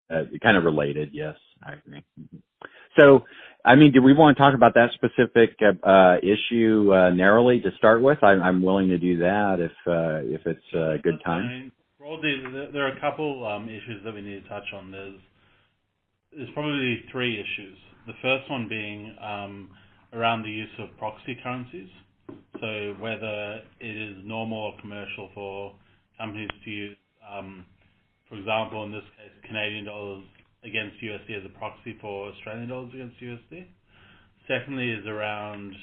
kind of related. Yes, I agree. So, I mean, do we want to talk about that specific issue narrowly to start with? I'm willing to do that if it's a good time. I mean, broadly, there are a couple issues that we need to touch on. There's probably three issues. The first one being around the use of proxy currencies. So whether it is normal or commercial for companies to use, for example, in this case, Canadian dollars against USD as a proxy for Australian dollars against USD. Secondly is around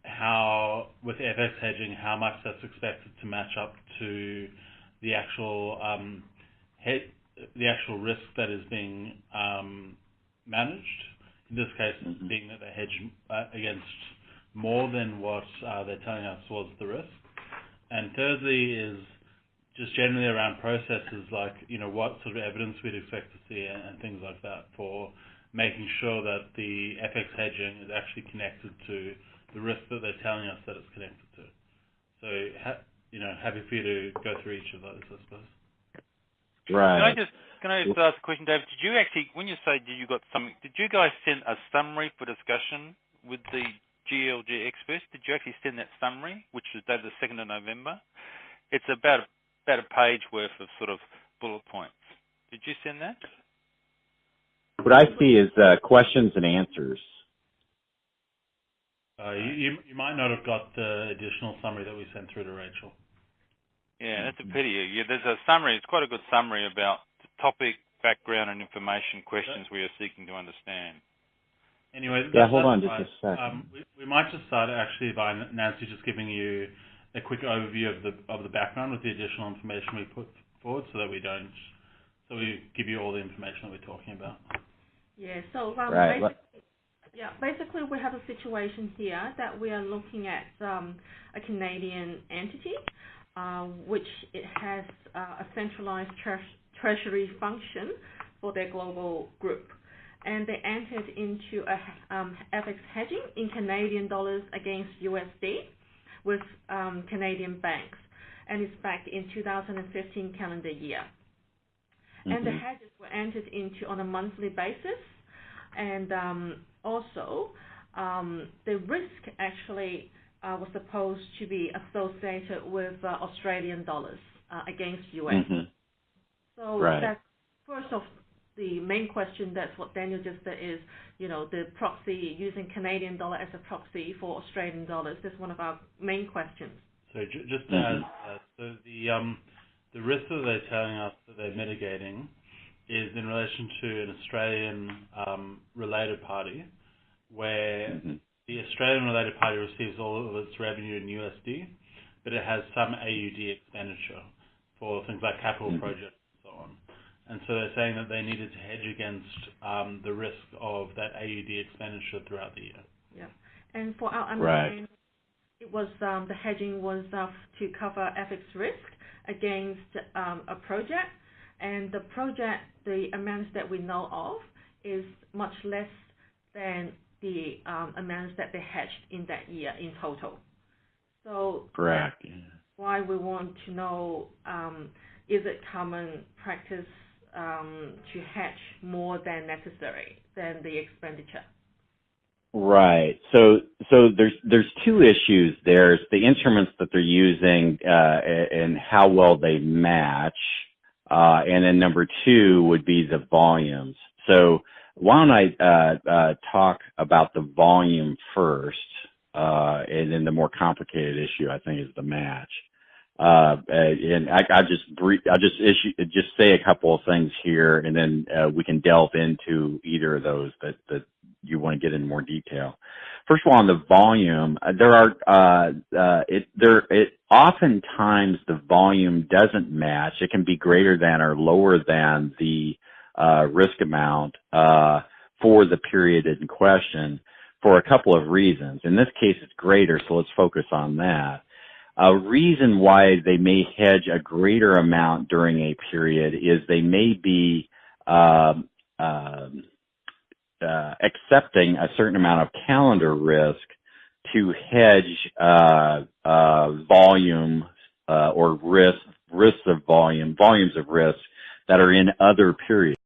how, with FX hedging, how much that's expected to match up to the actual risk that is being managed. In this case, being that they hedge against more than what they're telling us was the risk. And thirdly is just generally around processes like, what sort of evidence we'd expect to see and things like that for making sure that the FX hedging is actually connected to the risk that they're telling us that it's connected to. So, happy for you to go through each of those, I suppose. Right. Can I just ask a question, David? Did you actually, when you say did you guys send a summary for discussion with the GLG experts? Did you actually send that summary, which was dated the 2nd of November? It's about a page worth of sort of bullet points. Did you send that? What I see is questions and answers. You might not have got the additional summary that we sent through to Rachel. Yeah, that's a pity. Yeah, there's a summary. It's quite a good summary about the topic, background, and information questions we are seeking to understand. Anyway, hold on just a second. We might just start actually by Nancy just giving you a quick overview of the background with the additional information we put forward, so we give you all the information that we're talking about. Yeah. So basically we have a situation here that we are looking at a Canadian entity, which it has a centralized treasury function for their global group. And they entered into a FX hedging in Canadian dollars against USD with Canadian banks, and it's back in 2015 calendar year. And the hedges were entered into on a monthly basis, and also the risk actually was supposed to be associated with Australian dollars against US. So that's first of the main question. That's what Daniel just said is, the proxy, using Canadian dollar as a proxy for Australian dollars. That's one of our main questions. So just to add, so the risk that they're telling us that they're mitigating is in relation to an Australian related party, where the Australian related party receives all of its revenue in USD, but it has some AUD expenditure for things like capital projects and so on. And so they're saying that they needed to hedge against the risk of that AUD expenditure throughout the year. Yeah, and for our understanding, it was the hedging was to cover FX risk against a project, and the project, the amounts that we know of, is much less than the amounts that they hedged in that year in total. So correct. Why we want to know, is it common practice to hedge more than necessary than the expenditure? Right. So there's two issues. There's the instruments that they're using and how well they match, and then number two would be the volumes. So why don't I talk about the volume first, and then the more complicated issue I think is the match. And I'll just say a couple of things here, and then we can delve into either of those that you want to get in more detail. First of all, on the volume, oftentimes the volume doesn't match. It can be greater than or lower than the risk amount for the period in question for a couple of reasons. In this case, it's greater, so let's focus on that. A reason why they may hedge a greater amount during a period is they may be accepting a certain amount of calendar risk to hedge volume or volumes of risk that are in other periods.